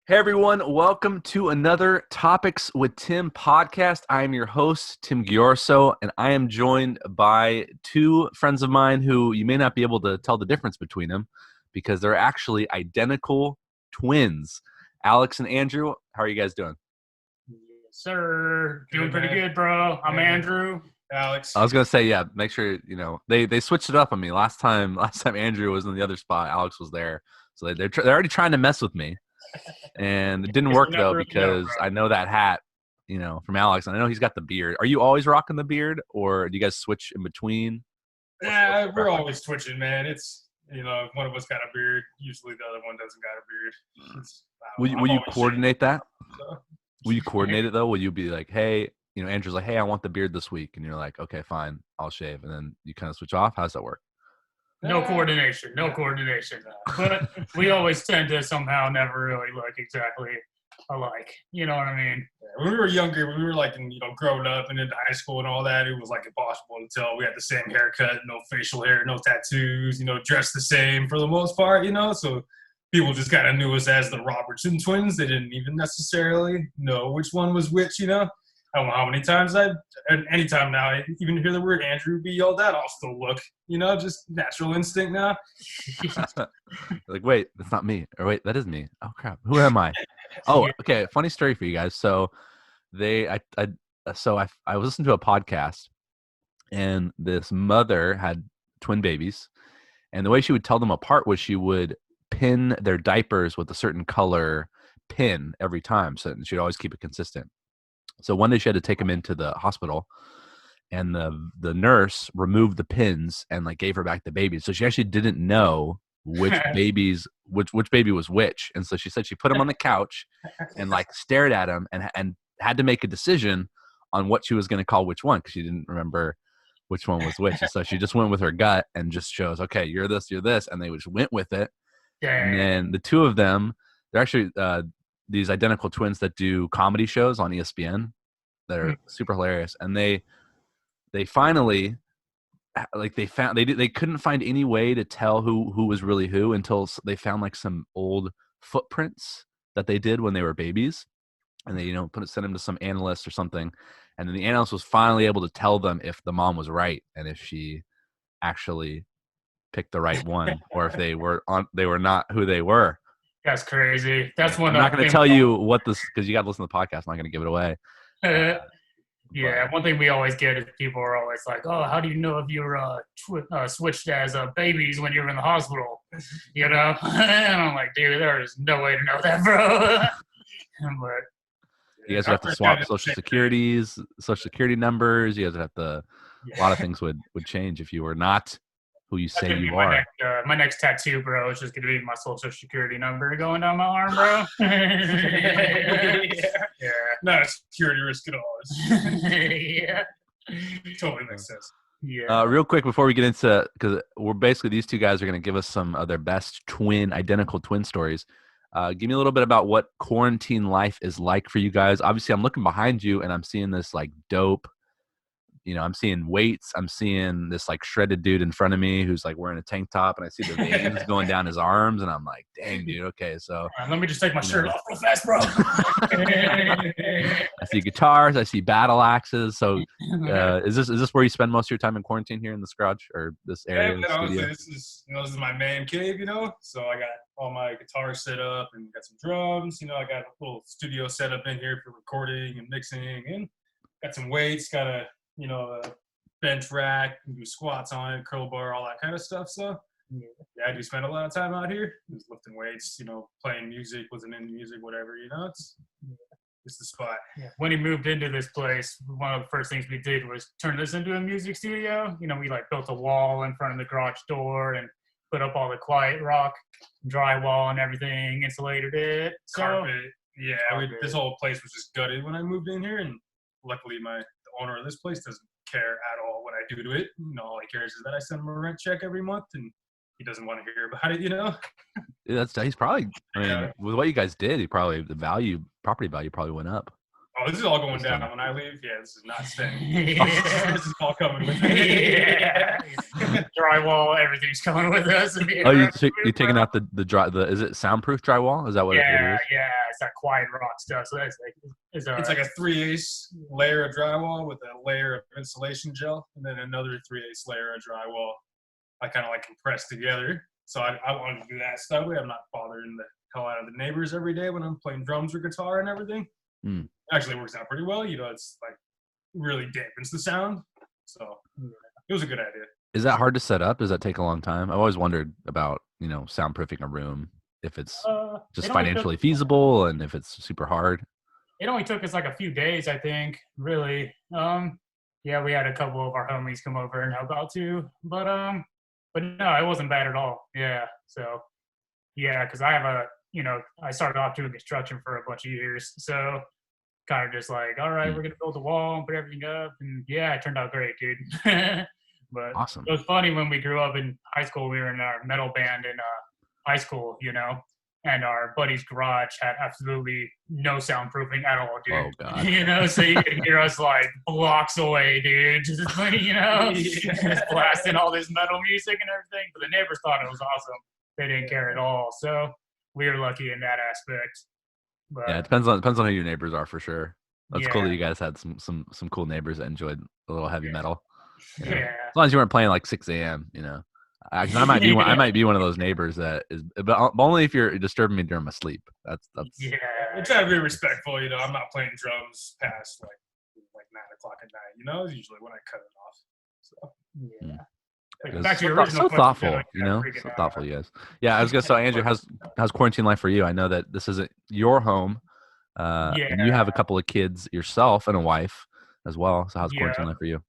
Hey everyone, welcome to another Topics with Tim podcast. I am your host, Tim Giorso, and I am joined by two friends of mine who you may not be able to tell the difference between them because they're actually identical twins. Alex and Andrew, how are you guys doing? Yes, sir. Doing Good, pretty man. good, bro. I'm Yeah. Andrew. Alex. I was gonna say, yeah, make sure they switched it up on me last time. Last time Andrew was in the other spot, Alex was there, so they're already trying to mess with me. And it didn't Guess work we though never really know, because bro. I know that hat, from Alex, and I know he's got the beard. Are you always rocking the beard, or do you guys switch in between? Yeah, your we're preference? always twitching, man. It's if one of us got a beard, usually the other one doesn't got a beard. Will you, I'm will you always coordinate that? shaving, so. Will you coordinate it though? Will you be like, hey, Andrew's like, hey, I want the beard this week, and you're like, okay, fine, I'll shave, and then you kind of switch off. How does that work? No Yeah. coordination. No coordination. But we always tend to somehow never really look exactly alike. You know what I mean? When we were younger, when we were like growing up and into high school and all that, it was like impossible to tell. We had the same haircut, no facial hair, no tattoos, dressed the same for the most part, So people just kind of knew us as the Robertson twins. They didn't even necessarily know which one was which. I don't know how many times anytime now, I even hear the word Andrew be yelled at, I'll still look, just natural instinct now. Like, wait, that's not me, or wait, that is me. Oh crap, who am I? Oh, Yeah. okay. Funny story for you guys. So I was listening to a podcast, and this mother had twin babies, and the way she would tell them apart was she would pin their diapers with a certain color pin every time, so she'd always keep it consistent. So one day she had to take them into the hospital, and the nurse removed the pins and like gave her back the babies. So she actually didn't know which baby was which, and so she said she put him on the couch and like stared at him and had to make a decision on what she was going to call which one because she didn't remember which one was which. And so she just went with her gut and just chose, okay, you're this, and they just went with it. And Dang. then the two of them, they're actually these identical twins that do comedy shows on ESPN that are super hilarious. And they finally, like, they couldn't find any way to tell who was really who until they found like some old footprints that they did when they were babies, and they sent them to some analyst or something, and then the analyst was finally able to tell them if the mom was right and if she actually picked the right one or if they were not who they were. That's crazy. That's one I'm not going to thing tell you what this, because you got to listen to the podcast. I'm not going to give it away. Yeah, one thing we always get is people are always like, "Oh, how do you know if you're switched as babies when you're in the hospital?" And I'm like, "Dude, there is no way to know that, bro." But You guys would have to swap social security numbers. You guys would have to. A lot of things would change if you were not who you say you are. My next tattoo, bro, is just gonna be my social security number going down my arm, bro. Yeah. Not a security risk at all. Yeah. Totally makes sense. Yeah. Real quick before we get into, because we're basically, these two guys are going to give us some of their best identical twin stories. Give me a little bit about what quarantine life is like for you guys. Obviously, I'm looking behind you and I'm seeing this like dope. I'm seeing weights. I'm seeing this like shredded dude in front of me who's like wearing a tank top, and I see the veins going down his arms, and I'm like, dang, dude. Okay, so Let me just take my shirt off real fast, bro. I see guitars. I see battle axes. So is this where you spend most of your time in quarantine here in this garage or this area? Yeah, Studio? this is my man cave, So I got all my guitars set up and got some drums. I got a little studio set up in here for recording and mixing, and got some weights. Got a bench rack, you can do squats on it, curl bar, all that kind of stuff. So yeah, I do spend a lot of time out here, just lifting weights, playing music, listening to music, whatever. It's the spot. Yeah. When he moved into this place, one of the first things we did was turn this into a music studio. We like built a wall in front of the garage door and put up all the Quiet Rock drywall and everything, insulated it. Carpet. Yeah, this whole place was just gutted when I moved in here, and luckily the owner of this place doesn't care at all what I do to it. All he cares is that I send him a rent check every month, and he doesn't want to hear about it. Yeah, he's probably. I mean, with what you guys did, the property value probably went up. Oh, this is all going down when I leave. Yeah, this is not staying. This is all coming with me. Yeah. Drywall, everything's coming with us. Oh, you're taking out the is it soundproof drywall? Is that what it is? Yeah, it's that quiet rock stuff. So that's like it's like a 3/8 layer of drywall with a layer of insulation gel, and then another 3/8 layer of drywall. I kind of like compressed together. So I wanted to do that stuff. I'm not bothering the hell out of the neighbors every day when I'm playing drums or guitar and everything. It actually works out pretty well. You know, it's like really dampens the sound. So it was a good idea. Is that hard to set up? Does that take a long time? I've always wondered about, soundproofing a room, if it's just financially feasible and if it's super hard. It only took us like a few days, I think, really. Yeah, we had a couple of our homies come over and help out too. But no, it wasn't bad at all. Yeah. So yeah, because I have I started off doing construction for a bunch of years. So kind of just like, all right, we're going to build a wall and put everything up. And yeah, it turned out great, dude. But awesome. It was funny when we grew up in high school, we were in our metal band in high school, and our buddy's garage had absolutely no soundproofing at all, dude. Oh, God. So you could hear us like blocks away, dude. Just just blasting all this metal music and everything. But the neighbors thought it was awesome. They didn't care at all. So we were lucky in that aspect. But, yeah, it depends on who your neighbors are for sure. That's cool that you guys had some cool neighbors that enjoyed a little heavy metal. Yeah. As long as you weren't playing like 6 a.m., I might be one. I might be one of those neighbors that is, but only if you're disturbing me during my sleep. That's. Yeah. I try to be respectful. I'm not playing drums past like 9 o'clock at night. Is usually when I cut it off. So yeah. Back to your original question, thoughtful, so thoughtful, you guys. Yeah, I was gonna say, Andrew, how's quarantine life for you? I know that this isn't your home. And you have a couple of kids yourself and a wife as well. So how's quarantine life for you?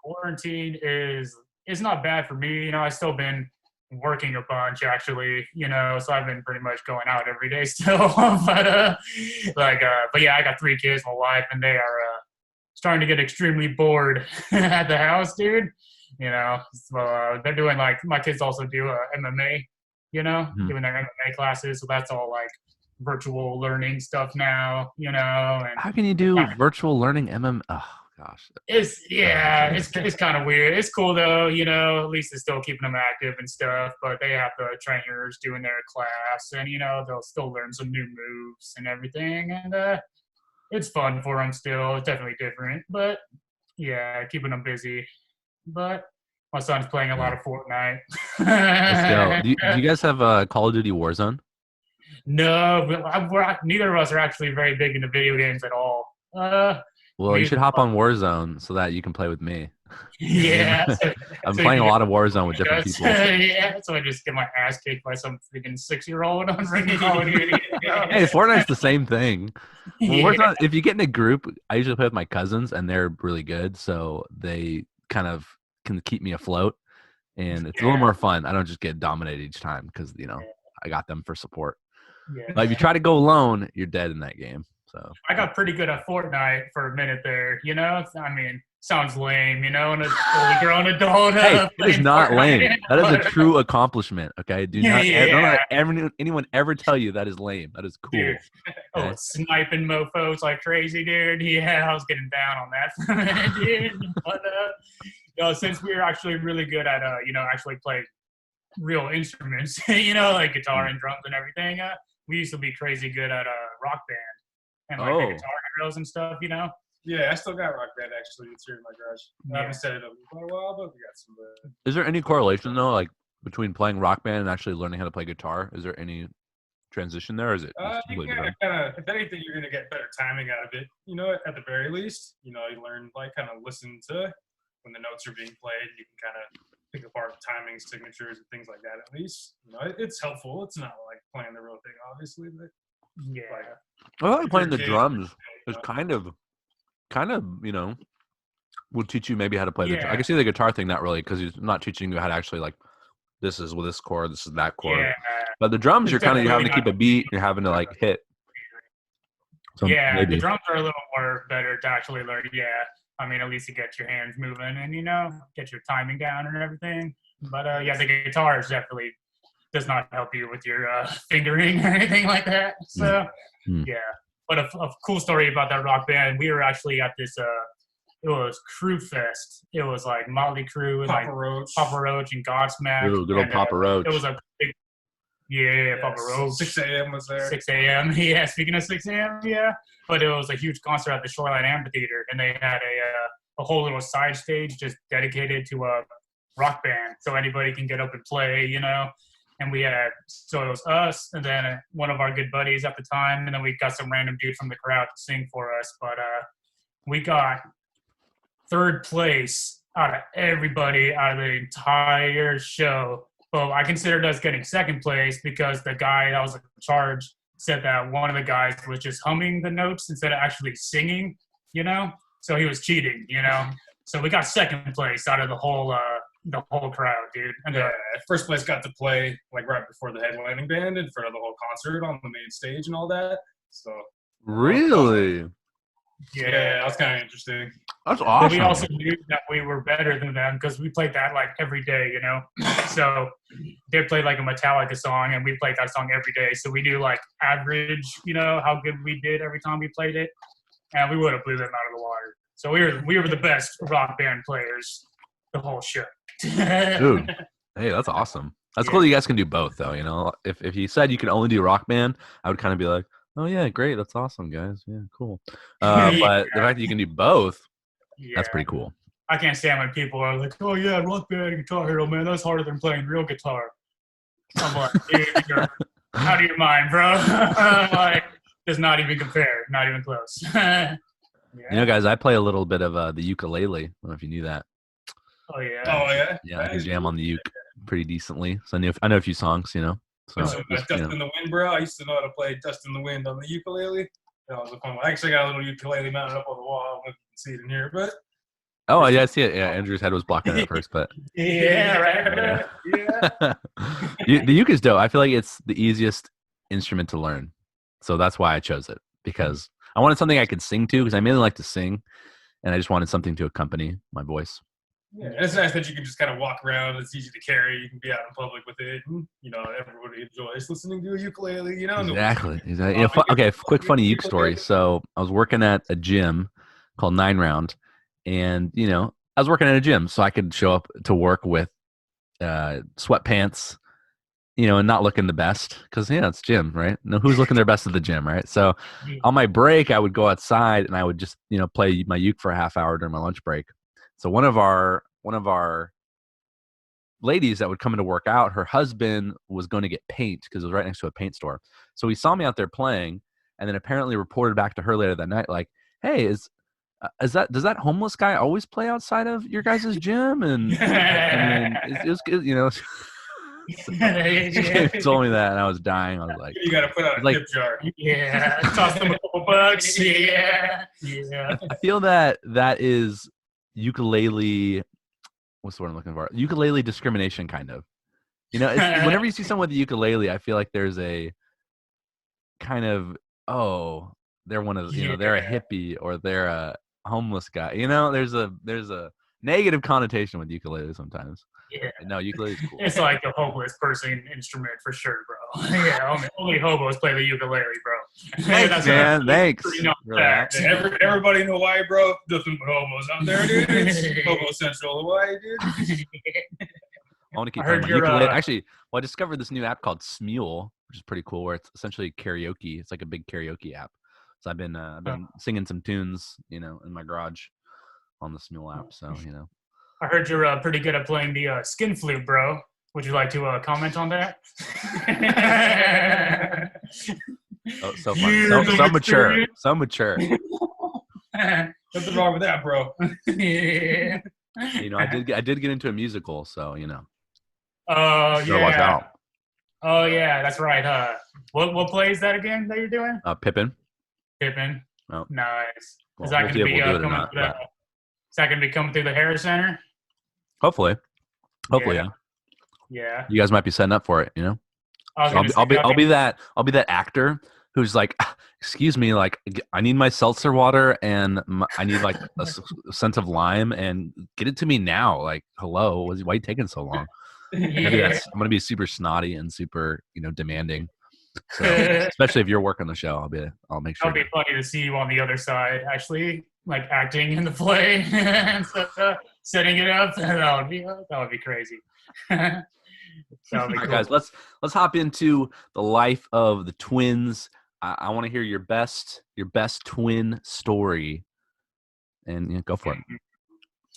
Quarantine is not bad for me. I still been working a bunch actually, so I've been pretty much going out every day still. but yeah, I got 3 kids, my wife, and they are starting to get extremely bored at the house, dude. So they're doing my kids also do MMA, doing their MMA classes. So that's all like virtual learning stuff now, and how can you do virtual learning MM? Oh gosh, it's kind of weird. It's cool though, at least it's still keeping them active and stuff. But they have the trainers doing their class, and they'll still learn some new moves and everything, and it's fun for them still. It's definitely different, but yeah, keeping them busy. But my son's playing a lot of Fortnite. Let's go. Do you guys have Call of Duty Warzone? No, neither of us are actually very big into video games at all. Well, you should hop on Warzone so that you can play with me. Yeah. I'm playing a lot of Warzone with different people. Yeah, so I just get my ass kicked by some freaking 6-year-old on freaking Call of Duty. Hey, Fortnite's the same thing. Warzone, if you get in a group, I usually play with my cousins, and they're really good, so they kind of can keep me afloat, and it's a little more fun. I don't just get dominated each time because, I got them for support. Yeah. But if you try to go alone, you're dead in that game. So I got pretty good at Fortnite for a minute there, I mean, sounds lame, and a fully grown adult. Hey, it is not lame. That is a true accomplishment, okay? Don't let anyone ever tell you that is lame. That is cool. Dude. Okay? Sniping mofos like crazy, dude. Yeah, I was getting down on that for a minute, dude. But, since we were actually really good at, actually play real instruments, like guitar and drums and everything, we used to be crazy good at Rock Band. And the Guitar Heroes and stuff, Yeah, I still got Rock Band actually. It's here in my garage. I haven't set it up in quite a while, but we got some. Is there any correlation though, like between playing Rock Band and actually learning how to play guitar? Is there any transition there, or is it? If anything, you're gonna get better timing out of it. At the very least, you learn kind of listen to when the notes are being played. You can kind of pick apart timing signatures and things like that. At least, it's helpful. It's not like playing the real thing, obviously, but. Yeah. I like playing the drums. It's kind of, will teach you maybe how to play the. I can see the guitar thing not really because he's not teaching you how to actually this is with this chord, this is that chord. Yeah. But the drums, you're having to keep a beat. You're having to hit. So the drums are a little more better to actually learn. Yeah, I mean at least you get your hands moving and get your timing down and everything. But the guitar is definitely. Does not help you with your fingering or anything like that. So, yeah. But a cool story about that rock band, we were actually at this, it was Crew Fest. It was like Motley Crue and Papa Roach. Papa Roach and Godsmack. Ooh, good old Papa Roach. It was a big, Papa Roach. 6 a.m. was there. 6 a.m. Yeah, speaking of 6 a.m., yeah. But it was a huge concert at the Shoreline Amphitheater, and they had a whole little side stage just dedicated to a rock band, so anybody can get up and play, you know. And so it was us, and then one of our good buddies at the time, and then we got some random dude from the crowd to sing for us. But we got third place out of everybody out of the entire show. Well, I considered us getting second place because the guy that was in charge said that one of the guys was just humming the notes instead of actually singing, you know? So he was cheating, you know? So we got second place out of the whole crowd, dude. And first place got to play like right before the headlining band in front of the whole concert on the main stage and all that. So Really? Yeah, that was kind of interesting. That's awesome. But we also knew that we were better than them because we played that like every day, you know? So they played like a Metallica song and we played that song every day. So we knew like average, you know, how good we did every time we played it. And we would have blew them out of the water. So we were the best rock band players the whole show. Dude, hey, that's awesome. That's cool that you guys can do both, though. You know, if you said you could only do rock band, I would kind of be like, oh yeah, great, that's awesome, guys. Yeah, cool. But the fact that you can do both, that's pretty cool. I can't stand when people are like, oh yeah, rock band, Guitar Hero, man, that's harder than playing real guitar. I'm like, dude, you're out of your mind, bro. Like, does not even compare, not even close. You know, guys, I play a little bit of the ukulele. I don't know if you knew that. Oh yeah. Oh yeah. Yeah, I can jam on the uke pretty decently. So I know a few songs, you know. So Dust in the Wind, bro. I used to know how to play Dust in the Wind on the ukulele. That was a fun one. I actually got a little ukulele mounted up on the wall. I don't know if you can see it in here, but. Oh yeah, I see it. Yeah, Andrew's head was blocking it at first, but. Yeah, right. Yeah. The uke is dope. I feel like it's the easiest instrument to learn, so that's why I chose it, because I wanted something I could sing to, because I mainly like to sing, and I just wanted something to accompany my voice. Yeah, it's nice that you can just kind of walk around. It's easy to carry. You can be out in public with it. And, you know, everybody enjoys listening to a ukulele. You know. Exactly. Yeah, okay. Quick funny uke story. So I was working at a gym called 9 Round, and you know, I was working at a gym, so I could show up to work with sweatpants, you know, and not looking the best, because it's gym, right? No, who's looking their best at the gym, right? So on my break, I would go outside and I would just, you know, play my uke for a half hour during my lunch break. So one of our ladies that would come in to work out, her husband was going to get paint because it was right next to a paint store. So he saw me out there playing, and then apparently reported back to her later that night, like, "Hey, does that homeless guy always play outside of your guys' gym?" And it was good, you know. She told me that, and I was dying. I was like, "You got to put out a tip jar." Yeah, toss them a couple bucks. Yeah. I feel that is ukulele. What's the word I'm looking for? Ukulele discrimination, kind of. You know, whenever you see someone with a ukulele, I feel like there's a kind of, oh, they're one of, you know, they're a hippie or they're a homeless guy. You know, there's a negative connotation with ukulele sometimes. Yeah. No, ukulele is cool. It's like a homeless person instrument for sure, bro. Yeah, only hobos play the ukulele, bro. Thanks, man. Thanks. Everybody in Hawaii, bro. Nothing but hobos out there, dude. It's Hobo Central Hawaii, dude. I want to keep playing my ukulele. Actually, well, I discovered this new app called Smule, which is pretty cool, where it's essentially karaoke. It's like a big karaoke app. So I've been singing some tunes, you know, in my garage on the Smule app. So, you know. I heard you're pretty good at playing the skin flute, bro. Would you like to comment on that? Oh, so funny. So mature. So mature. Nothing wrong with that, bro. Yeah. You know, I did get into a musical, so you know. Oh yeah. Watch out. Oh yeah, that's right. What play is that again that you're doing? Pippin. Pippin. Oh. Nice. Well, is that going to be coming? Is that going to be coming through the Harris Center? Hopefully, yeah. Yeah. You guys might be setting up for it, you know. I'll be that actor who's like, excuse me, like I need my seltzer water and I need like a sense of lime and get it to me now. Like, hello, why are you taking so long? Yeah. I'm gonna be super snotty and super, you know, demanding. So especially if you're working the show, I'll make sure. It'll be funny to see you on the other side, actually, like acting in the play and setting it up. That would be crazy. That would be All right, cool. guys, let's hop into the life of the twins. I want to hear your best twin story, and go for it.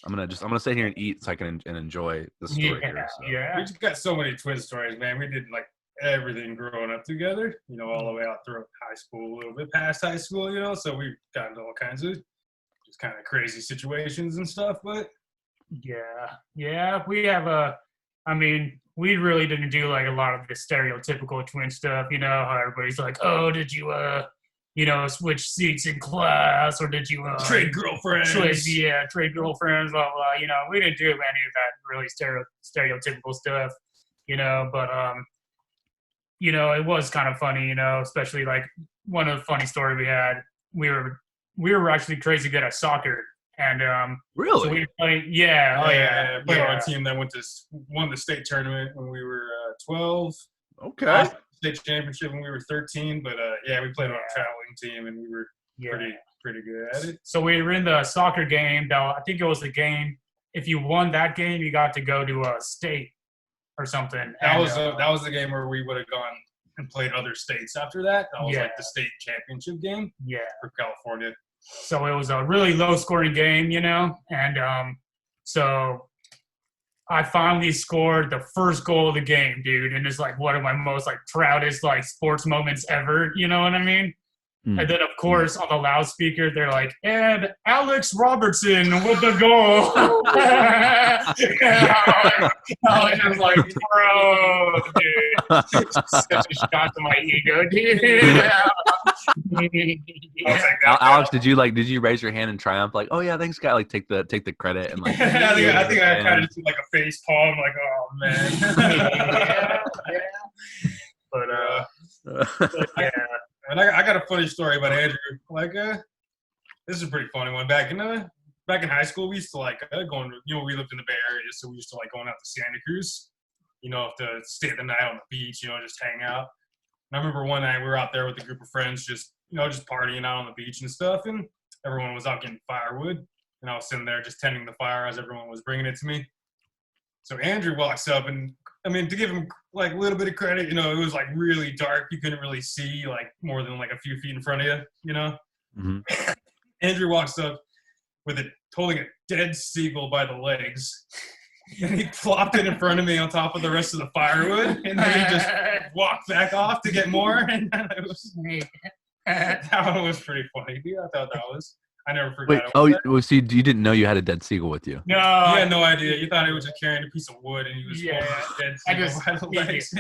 I'm gonna sit here and eat so I can enjoy the story here. So. Yeah. We just got so many twin stories, man. We did like everything growing up together, all the way out through high school, a little bit past high school, so we've gotten into all kinds of just kind of crazy situations and stuff, but yeah, we have we really didn't do like a lot of the stereotypical twin stuff, how everybody's like, oh, did you switch seats in class, or did you trade girlfriends? Trade girlfriends, blah blah. We didn't do any of that really stereotypical stuff, but it was kind of funny, especially like one of the funny story we had. We were actually crazy good at soccer, and really, so we played, played on a team that won the state tournament when we were 12. Okay. State championship when we were 13, but we played on a traveling team and we were pretty good at it. So we were in the soccer game. I think it was the game. If you won that game, you got to go to a state or something. That was the game where we would have gone and played other states after that. That was like the state championship game. Yeah. For California. So it was a really low scoring game, and so I finally scored the first goal of the game, dude, and it's like one of my most like proudest like sports moments ever. You know what I mean? And then, of course, on the loudspeaker, they're like, and Alex Robertson with the goal. I was just like, bro, dude. Such a shot to my ego, dude. Alex, did you raise your hand in triumph? Like, oh, yeah, thanks, guy. Like, take the credit. And like, I think I kind of did like a face palm, like, oh, man. But yeah. And I got a funny story about Andrew. Like, this is a pretty funny one. Back in high school, we used to like going. We lived in the Bay Area, so we used to like going out to Santa Cruz. To stay the night on the beach. Just hang out. And I remember one night we were out there with a group of friends, just partying out on the beach and stuff, and everyone was out getting firewood, and I was sitting there just tending the fire as everyone was bringing it to me. So Andrew walks up, and to give him like a little bit of credit, it was like really dark. You couldn't really see like more than like a few feet in front of you, Mm-hmm. Andrew walks up holding a dead seagull by the legs, and he plopped it in front of me on top of the rest of the firewood, and then he just walked back off to get more. And that one was pretty funny. Dude, I thought that was. I never forgot. Wait, so you didn't know you had a dead seagull with you? No. You had no idea. You thought he was just carrying a piece of wood and he was holding a dead seagull by the legs.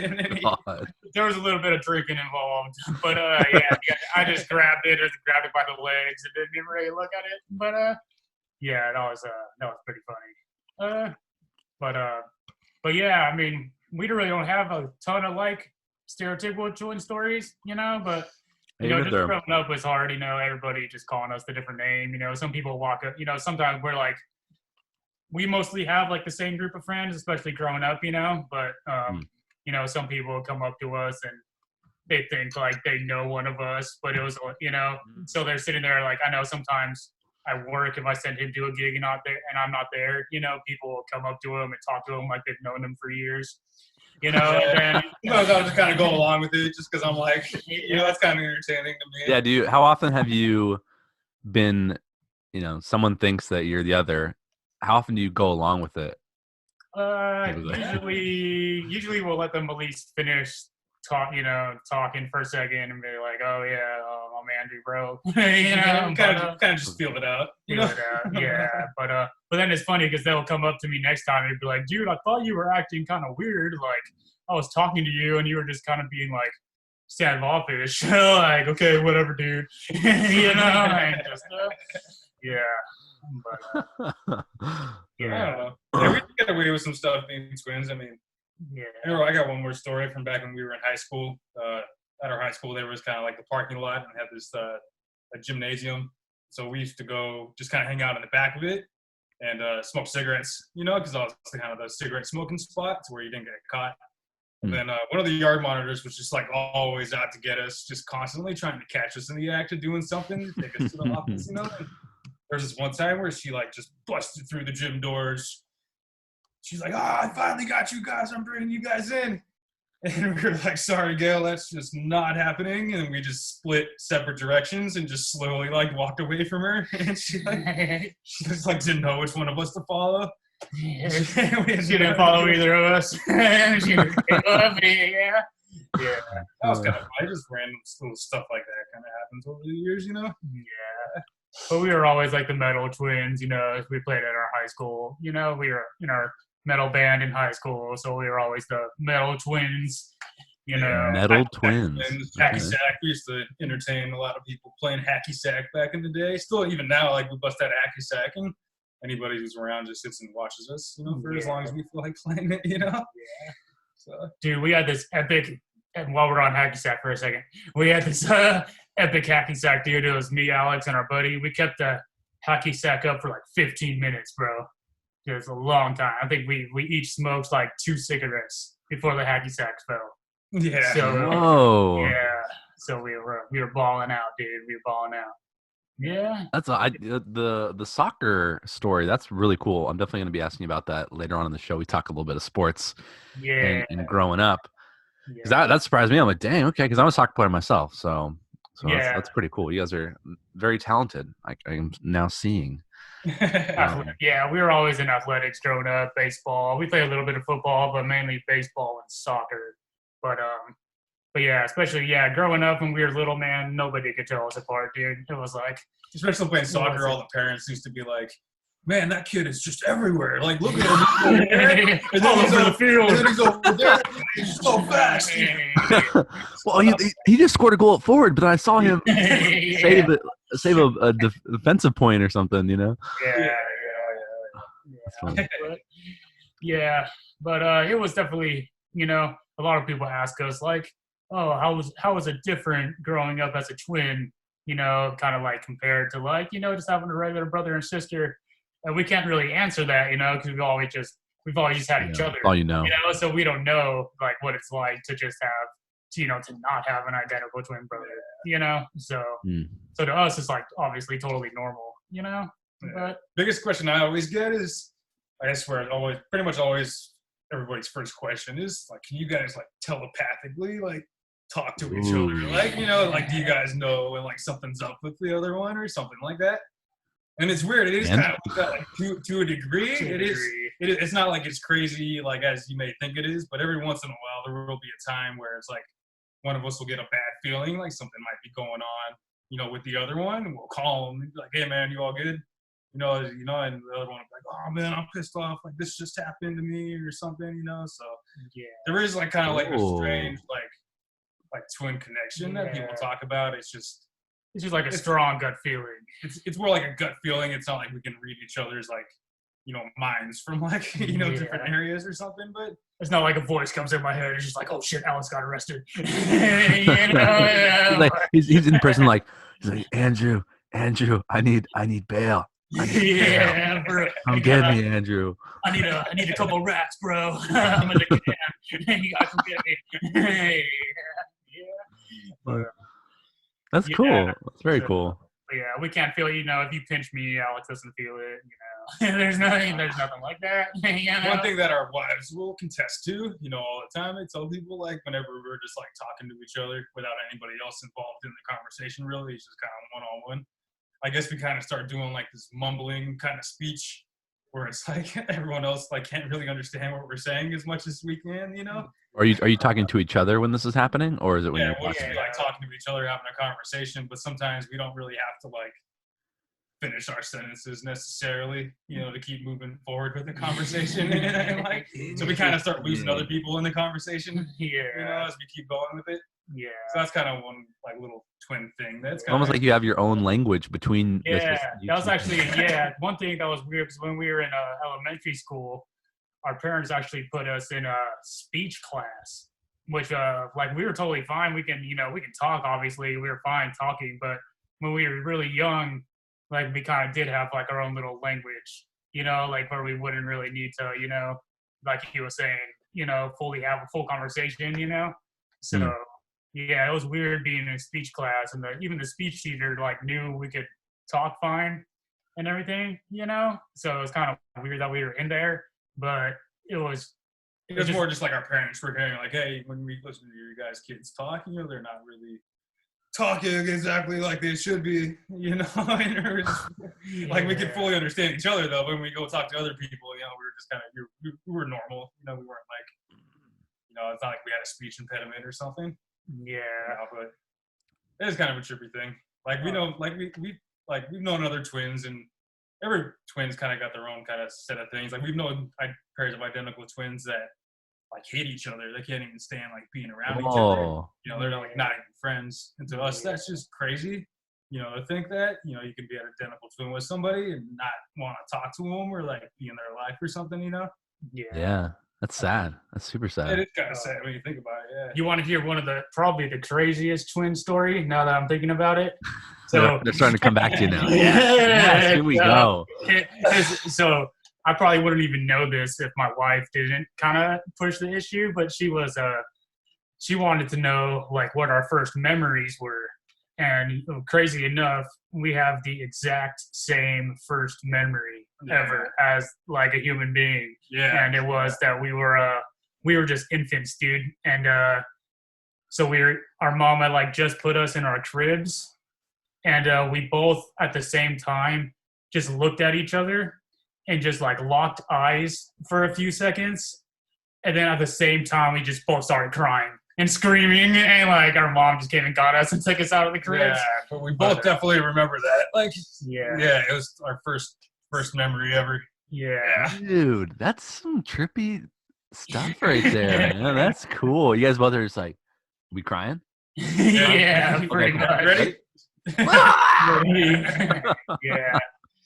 There was a little bit of drinking involved. But, I just grabbed it by the legs and didn't even really look at it. But, that was pretty funny. But yeah, we really don't have a ton of, like, stereotypical twin stories, but... just growing up was hard, everybody just calling us the different name. Some people walk up, sometimes we're like, we mostly have like the same group of friends, especially growing up, but, some people come up to us and they think like they know one of us, but it was, so they're sitting there like, I know sometimes I work, if I send him to a gig and I'm not there, people will come up to him and talk to him like they've known him for years. And then, I'll just kind of go along with it just because I'm like, that's kind of entertaining to me. Yeah, how often have you been, someone thinks that you're the other. How often do you go along with it? Usually we'll let them at least finish talking for a second and be like, oh yeah, I'm Andrew, bro. kind of just feel it out. Yeah. But then it's funny because they'll come up to me next time and be like, dude, I thought you were acting kind of weird. Like I was talking to you and you were just kind of being like standoffish. Like, okay, whatever, dude. And just I don't know. Yeah, we get away with some stuff being twins. I got one more story from back when we were in high school. At our high school, there was kind of like the parking lot and had this a gymnasium. So we used to go just kind of hang out in the back of it and smoke cigarettes, because that was kind of the cigarette smoking spots where you didn't get caught. And then one of the yard monitors was just like always out to get us, just constantly trying to catch us in the act of doing something, take us to the office, you know. And there's this one time where she like just busted through the gym doors. She's like, I finally got you guys. I'm bringing you guys in. And we were like, sorry, Gail, that's just not happening. And we just split separate directions and just slowly like walked away from her. And she just like didn't know which one of us to follow. Yeah. She didn't follow either of us. She just came up, yeah. That was kind of fun. Just random little stuff like that kind of happens over the years, you know? Yeah. But we were always like the metal twins, you know, we played at our high school. You know, we were in our metal band in high school, so we were always the metal twins, you know. Metal twins. Hacky sack. We used to entertain a lot of people playing hacky sack back in the day. Still, even now, like we bust out hacky sack, and anybody who's around just sits and watches us, you know, for as long as we feel like playing it, you know. Yeah. So, dude, we had this epic. And while we're on hacky sack for a second, we had this epic hacky sack, dude. It was me, Alex, and our buddy. We kept the hacky sack up for like 15 minutes, bro. It was a long time. I think we each smoked like 2 cigarettes before the hacky sack fell. Yeah. So, whoa. Yeah. So we were balling out, dude. We were balling out. Yeah. That's the soccer story. That's really cool. I'm definitely going to be asking you about that later on in the show. We talk a little bit of sports. Yeah. And growing up. Yeah. That surprised me. I'm like, dang, okay, because I'm a soccer player myself. So yeah. that's pretty cool. You guys are very talented. I'm now seeing. Yeah, we were always in athletics growing up, baseball. We played a little bit of football, but mainly baseball and soccer. But yeah, especially growing up when we were little, man, nobody could tell us apart, dude. It was like, especially playing soccer, all the parents used to be like, man, that kid is just everywhere. Like, look at him. And all over the field. And then he's over there. He's so fast. Well, he just scored a goal at forward, but I saw him save a defensive point or something, you know? Yeah. But it was definitely, you know, a lot of people ask us, like, oh, how was it different growing up as a twin, you know, kind of like compared to like, you know, just having a regular brother and sister. And we can't really answer that, you know, because we've always just had each other. All you know. You know, so we don't know like what it's like to just have, to not have an identical twin brother, you know. So so to us, it's like obviously totally normal, you know. But biggest question I always get is, I swear, pretty much always everybody's first question is like, can you guys like telepathically like talk to each other? Like, you know, like do you guys know when like something's up with the other one or something like that? And it's weird. It is kind of like to a degree. It's not like it's crazy like as you may think it is, but every once in a while there will be a time where it's like one of us will get a bad feeling, like something might be going on, you know, with the other one, and we'll call them and be like, "Hey man, you all good?" You know, and the other one will be like, "Oh man, I'm pissed off. Like this just happened to me or something," you know. So there is like kind of like a strange like twin connection that people talk about. It's just like a strong gut feeling. It's more like a gut feeling. It's not like we can read each other's like, you know, minds from like, you know, different areas or something. But it's not like a voice comes in my head. It's just like, oh shit, Alex got arrested. You know? he's in prison. Like he's like, Andrew, I need bail. Come get me, Andrew. I need a couple racks, bro. I'm in the can. You gotta come get me. That's cool. That's very cool. Yeah, we can't feel, you know, if you pinch me, Alex doesn't feel it, you know. There's nothing like that. You know? One thing that our wives will contest to, you know, all the time, I tell people, like, whenever we're just, like, talking to each other without anybody else involved in the conversation, really, it's just kind of one-on-one. I guess we kind of start doing, like, this mumbling kind of speech where it's like everyone else, like, can't really understand what we're saying as much as we can, you know? Are you talking to each other when this is happening, or is it when you're we'll just be like talking to each other, having a conversation, but sometimes we don't really have to like finish our sentences necessarily, you know, to keep moving forward with the conversation. And, like, so we kind of start losing other people in the conversation, you know, as we keep going with it. Yeah. So that's kind of one like little twin thing. That's almost like you have your own language between. Yeah, that was actually one thing that was weird because when we were in elementary school, our parents actually put us in a speech class, which like we were totally fine. We can talk, obviously. We were fine talking, but when we were really young, like we kind of did have like our own little language, you know, like where we wouldn't really need to, you know, like he was saying, fully have a full conversation, So Mm. yeah, it was weird being in speech class, and even the speech teacher like knew we could talk fine and everything, So it was kind of weird that we were in there, but it was. It was more just like our parents were hearing, like, hey, when we listen to your guys' kids talk, they're not really talking exactly like they should be, like we could fully understand each other though. When we go talk to other people, we were just kind of we were normal, we weren't like, it's not like we had a speech impediment or something. Yeah, but it is kind of a trippy thing. Like we know, like we've known other twins, and every twin's kind of got their own kind of set of things. Like we've known pairs of identical twins that like hate each other. They can't even stand like being around each other. They're like not even friends. And to us, that's just crazy. To think that you can be an identical twin with somebody and not want to talk to them or like be in their life or something. Yeah, that's sad. That's super sad. It is kind of sad when you think about it. Yeah. You want to hear one of probably the craziest twin story? Now that I'm thinking about it, so they're starting to come back to you now. Yeah, here we go. So I probably wouldn't even know this if my wife didn't kind of push the issue, but she wanted to know like what our first memories were. And crazy enough, we have the exact same first memory ever as like a human being. Yeah. And it was that we were just infants, dude. And so our mom had like just put us in our cribs, and we both at the same time just looked at each other and just like locked eyes for a few seconds. And then at the same time, we just both started crying and screaming, and like our mom just came and got us and took us out of the cribs. Yeah, but we both definitely remember that. Like, yeah, it was our first memory ever. Yeah, dude, that's some trippy stuff right there, man. That's cool. You guys both are just like, we crying? Yeah, pretty much. Ready? Yeah.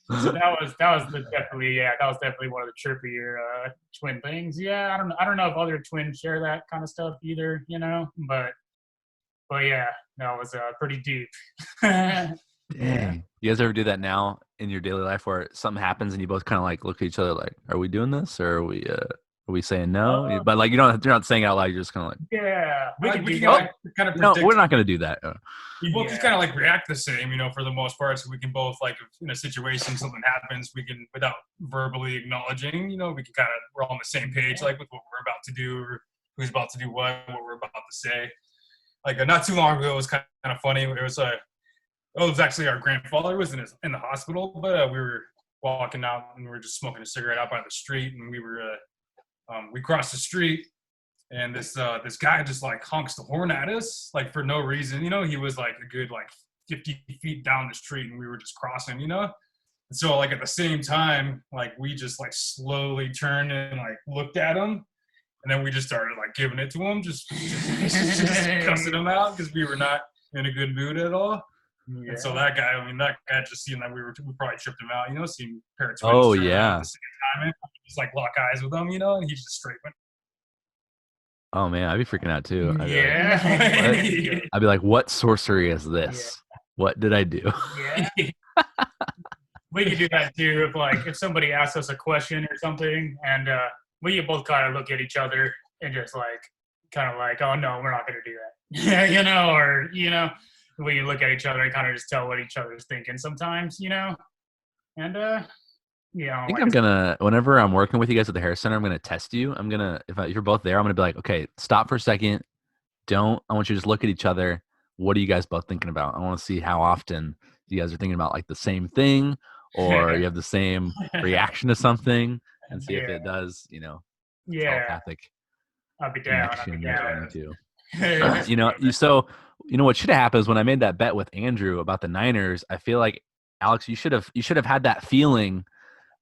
So that was definitely one of the trippier twin things. Yeah, I don't know if other twins share that kind of stuff either, but yeah, that was pretty deep. Dang. You guys ever do that now in your daily life where something happens and you both kind of like look at each other like, are we doing this or are we saying no? But like you're not saying it out loud. You're just kind of like, yeah, we can kind of no, we're not going to do that. We both just kind of like react the same, for the most part. So we can both like in a situation, something happens, we can without verbally acknowledging, we can kind of we're all on the same page, like with what we're about to do or who's about to do what we're about to say. Like not too long ago, it was kind of funny. It was actually our grandfather was in the hospital, but we were walking out and we were just smoking a cigarette out by the street, and we crossed the street, and this guy just like honks the horn at us like for no reason. He was like a good like 50 feet down the street, and we were just crossing. And so like at the same time, like we just like slowly turned and like looked at him, and then we just started like giving it to him, just cussing him out because we were not in a good mood at all. Yeah. And so that guy just seeing that we probably tripped him out, seeing a pair of twins. Oh yeah. At the same time, and just like lock eyes with him, and he just straight went. Oh man, I'd be freaking out too. I'd be like, what sorcery is this? Yeah. What did I do? Yeah. We could do that too if somebody asks us a question or something, and we could both kind of look at each other and just like kind of like, oh no, we're not gonna do that. Or we look at each other and kind of just tell what each other's thinking sometimes, and I think I'm gonna, whenever I'm working with you guys at the hair center, I'm gonna test you. If you're both there, I'm gonna be like, okay, stop for a second. I want you to just look at each other. What are you guys both thinking about? I want to see how often you guys are thinking about like the same thing, or you have the same reaction to something, and see if it does, telepathic. I'll be down. Too. What should have happened is when I made that bet with Andrew about the Niners, I feel like Alex, you should have had that feeling,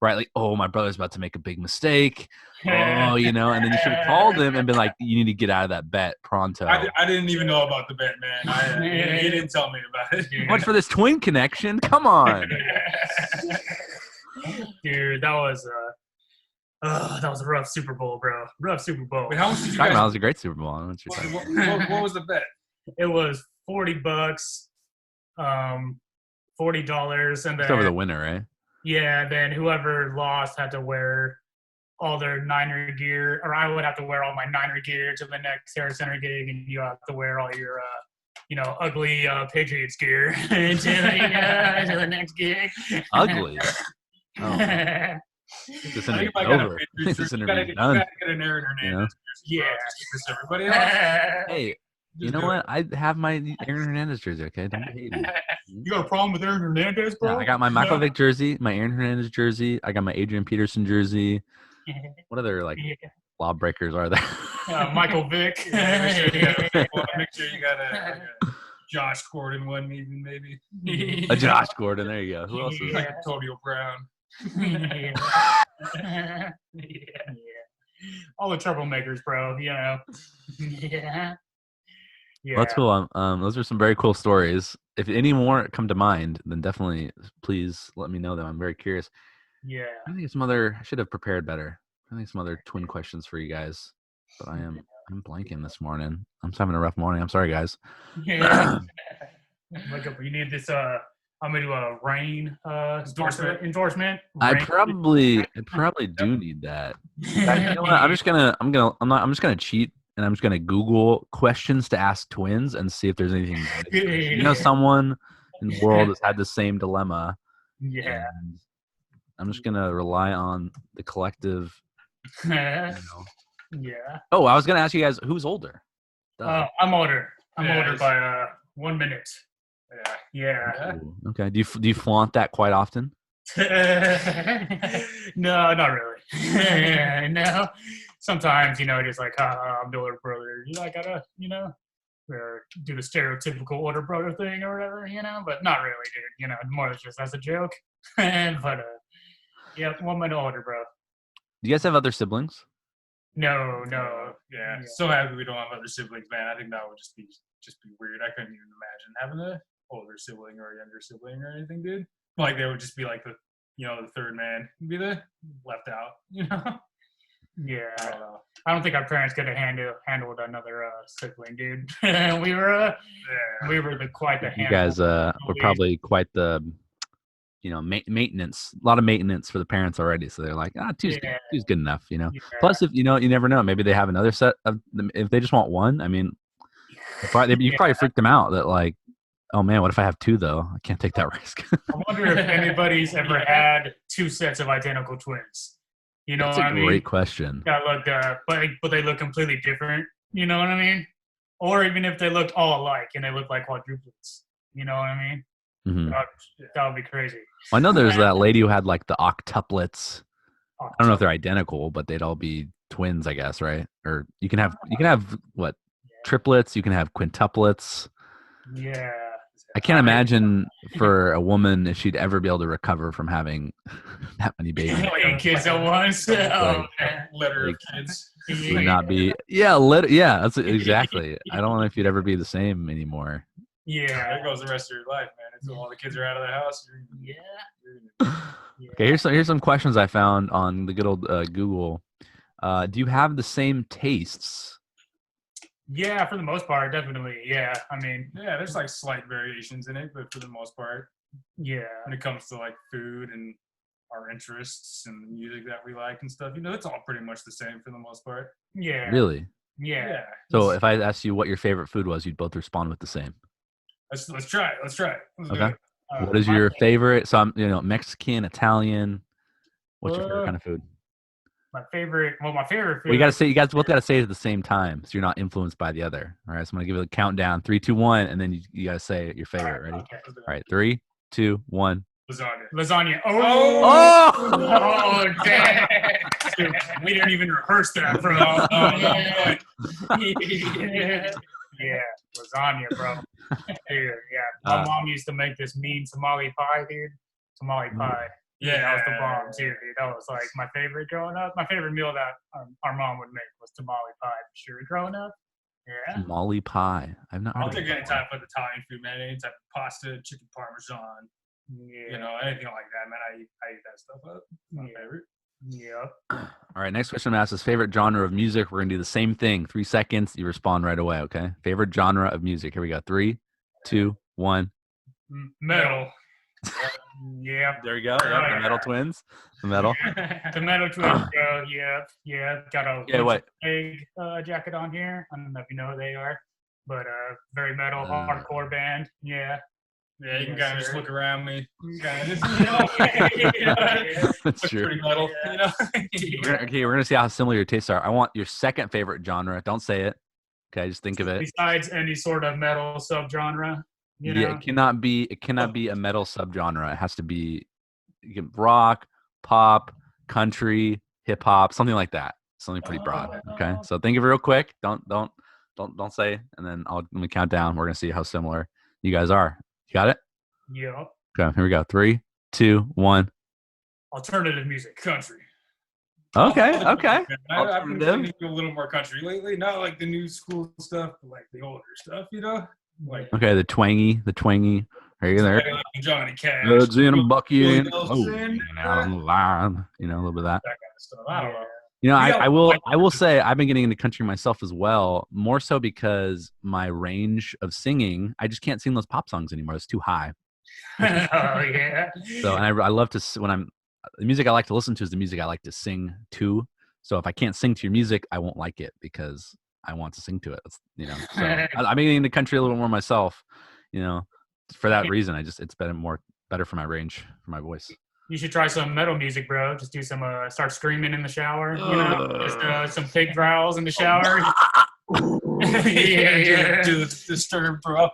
right? Like, oh, my brother's about to make a big mistake. Oh, and then you should have called him and been like, you need to get out of that bet pronto. I didn't even know about the bet, man. He didn't tell me about it. Much for this twin connection. Come on. Dude, that was a rough Super Bowl, bro. Rough Super Bowl. Wait, how much did you guys? That was a great Super Bowl. What was the bet? It was $40, $40, and then it's over the winner, right? Yeah, then whoever lost had to wear all their Niner gear, or I would have to wear all my Niner gear to the next Hair Center gig, and you have to wear all your, ugly Patriots gear to the next gig. Ugly. Oh. This interview's over. This interview's done. You gotta get an Aaron Hernandez. Yeah. Just everybody else. Hey, you know what? I have my Aaron Hernandez jersey, okay? Don't be hating. You got a problem with Aaron Hernandez, bro? Yeah, I got my Michael Vick jersey, my Aaron Hernandez jersey. I got my Adrian Peterson jersey. What other, law breakers are there? Michael Vick. Make sure you got a Josh Gordon one, even maybe. A Josh Gordon. There you go. Who else is like Antonio Brown? Yeah. All the troublemakers, bro. Yeah. Well, that's cool. Those are some very cool stories. If any more come to mind, then definitely please let me know them. I'm very curious. Yeah. I think I should have prepared better. I think some other twin questions for you guys, but I'm blanking this morning. I'm just having a rough morning. I'm sorry, guys. Yeah. Look up. You need this. I'm gonna do a rain endorsement. I probably do need that. You know what? I'm just gonna cheat, and I'm just gonna Google questions to ask twins and see if there's anything. You know, someone in the world has had the same dilemma. Yeah. I'm just gonna rely on the collective. Yeah. Oh, I was gonna ask you guys who's older. I'm older. I'm older by 1 minute. Yeah. Ooh, okay. Do you flaunt that quite often? No, not really. No. Sometimes, just like, I'm the older brother. I gotta, or do the stereotypical older brother thing or whatever, but not really, dude. More just as a joke. But, yeah, 1 minute older, bro. Do you guys have other siblings? No. Yeah. So happy we don't have other siblings, man. I think that would just be weird. I couldn't even imagine having a older sibling or a younger sibling or anything, dude. Like they would just be like the third man, be the left out, Yeah. I don't think our parents could have handled another sibling, dude. we were quite the handful. You guys were probably quite the maintenance, a lot of maintenance for the parents already. So they're like, two's good enough, Yeah. Plus, if you never know, maybe they have another set of them. If they just want one, I mean, you probably freaked them out that like, oh man, what if I have two though? I can't take that risk. I wonder if anybody's ever had two sets of identical twins. You know That's what I mean? That's a great question. That look, but they look completely different. You know what I mean? Or even if they looked all alike and they look like quadruplets. You know what I mean? Mm-hmm. That would be crazy. Well, I know there's that lady who had like the octuplets. I don't know if they're identical, but they'd all be twins, I guess, right? Or you can have what? Triplets. You can have quintuplets. Yeah. I can't imagine for a woman if she'd ever be able to recover from having that many babies. 8 kids at once. Litter of kids. It would not be. Yeah, that's exactly. I don't know if you'd ever be the same anymore. Yeah. There goes the rest of your life, man. Until all the kids are out of the house. Yeah. Okay, here's some questions I found on the good old Google. Do you have the same tastes? Yeah, for the most part, definitely. Yeah, I mean. Yeah, there's like slight variations in it, but for the most part. Yeah. When it comes to like food and our interests and the music that we like and stuff, it's all pretty much the same for the most part. Yeah. Really? Yeah. So if I asked you what your favorite food was, you'd both respond with the same. Let's try it. Let's Okay. What is your favorite? So I'm, Mexican, Italian. What's your favorite kind of food? My favorite food. Well, you guys both got to say it at the same time, so you're not influenced by the other. All right. So I'm gonna give it a countdown: 3, 2, 1, and then you gotta say your favorite. Ready? Okay. All right. 3, 2, 1. Lasagna. Oh, damn. Dude, we didn't even rehearse that, bro. Yeah, lasagna, bro. Dude, yeah. My mom used to make this mean tamale pie, dude. Tamale pie. Yeah, that was the bomb too, dude. That was like my favorite growing up. My favorite meal that our mom would make was tamale pie for sure growing up. Yeah. Tamale pie. I've not. I'll take any type of Italian food, man. Any type of pasta, chicken parmesan. Yeah. Anything like that, man. I eat that stuff up. My favorite. Yep. All right. Next question I'm asked is favorite genre of music. We're gonna do the same thing. 3 seconds. You respond right away. Okay. Favorite genre of music. Here we go. 3, 2, 1. Metal. Yep. There you go. Yep, the metal twins. The metal. The metal twins, bro. Yep. Got a big jacket on here. I don't know if you know who they are, but very metal, hardcore band. Yeah. Yeah, you can kind of just look around me. That's true. Pretty metal, you know. We're gonna see how similar your tastes are. I want your second favorite genre. Don't say it. Okay, just think of it. Besides any sort of metal subgenre. You know? Yeah, it cannot be a metal subgenre. It has to be rock, pop, country, hip hop, something like that. Something pretty broad. Okay, so think of it real quick. Don't say, and then let me count down. We're gonna see how similar you guys are. You got it? Yep. Okay, here we go. 3, 2, 1. Alternative music, country. Okay. I've been listening to a little more country lately. Not like the new school stuff, but like the older stuff, you know. Like the twangy. Are you there? Like Johnny Cash. It's in a bucket. Willie Oh, Nelson. out on the line. A little bit of that. That kind of stuff. I don't know. I will say I've been getting into country myself as well, more so because my range of singing, I just can't sing those pop songs anymore. It's too high. Oh yeah. So, and I love to, the music I like to listen to is the music I like to sing to. So if I can't sing to your music, I won't like it because I want to sing to it. So I'm getting into country a little more myself, for that reason. It's better for my range, for my voice. You should try some metal music, bro. Just do some, start screaming in the shower, just some pig growls in the shower. Do the disturb, bro.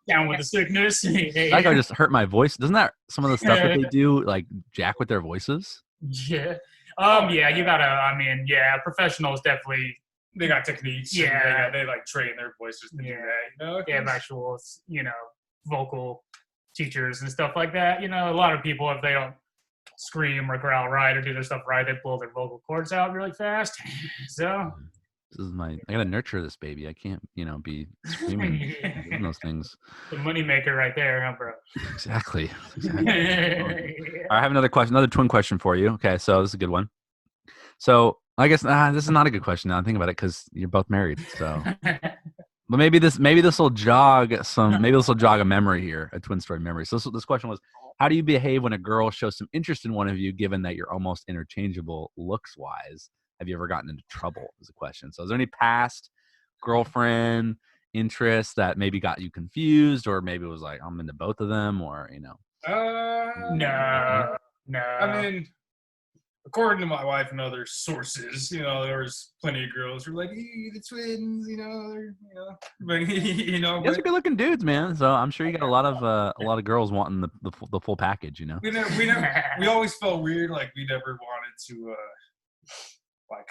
Down with the sickness. Like I just hurt my voice. Doesn't that some of the stuff that they do like jack with their voices? Yeah. Yeah, you gotta, professionals definitely. They got techniques. Yeah. They like train their voices to do that, They have actual, vocal teachers and stuff like that. A lot of people, if they don't scream or growl right or do their stuff right, they blow their vocal cords out really fast. So I gotta nurture this baby. I can't, be screaming doing those things. The money maker right there, huh, bro? Exactly. All right, I have another twin question for you. Okay, so this is a good one. So I guess this is not a good question now I'm thinking about it because you're both married. So, but maybe this will jog a memory here, a twin story memory. So this question was, how do you behave when a girl shows some interest in one of you, given that you're almost interchangeable looks wise? Have you ever gotten into trouble? Is the question. So is there any past girlfriend interests that maybe got you confused, or maybe it was like, I'm into both of them, or No. I mean, according to my wife and other sources, there was plenty of girls who were like, hey, the twins, but you guys are good looking dudes, man. So I'm sure you got a lot of girls wanting the full package, We always felt weird, like we never wanted to like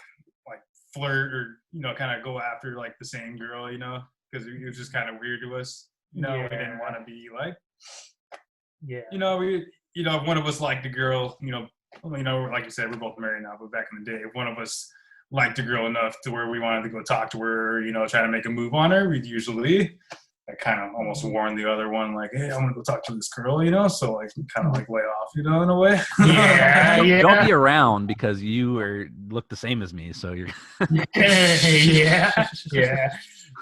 flirt or kind of go after like the same girl, because it was just kind of weird to us. We didn't want to be like, if one of us liked a girl, like you said, we're both married now, but back in the day, if one of us liked a girl enough to where we wanted to go talk to her, try to make a move on her, we'd usually kind of almost warn the other one, like, hey, I want to go talk to this girl, so like kind of like lay off, in a way. Don't be around because you look the same as me, so you're. Yeah.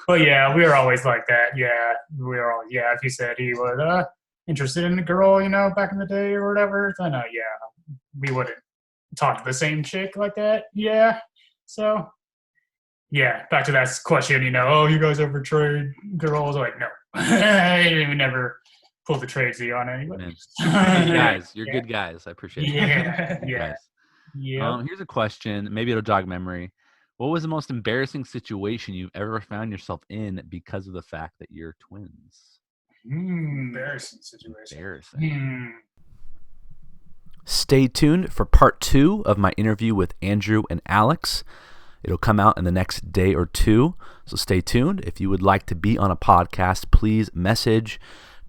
But yeah, we were always like that. Yeah, we were all. Yeah, if he said he was interested in a girl, back in the day or whatever, then we wouldn't talk to the same chick like that. Yeah, so. Yeah, back to that question, you guys ever trade girls? Like, no. We never pulled the tradesy on anybody. Guys, you're good guys. I appreciate it. Yeah. Yeah. Here's a question. Maybe it'll jog memory. What was the most embarrassing situation you've ever found yourself in because of the fact that you're twins? Embarrassing situation. Stay tuned for part 2 of my interview with Andrew and Alex. It'll come out in the next day or two, so stay tuned. If you would like to be on a podcast, please message,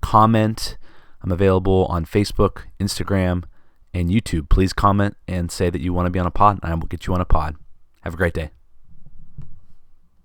comment. I'm available on Facebook, Instagram, and YouTube. Please comment and say that you want to be on a pod, and I will get you on a pod. Have a great day.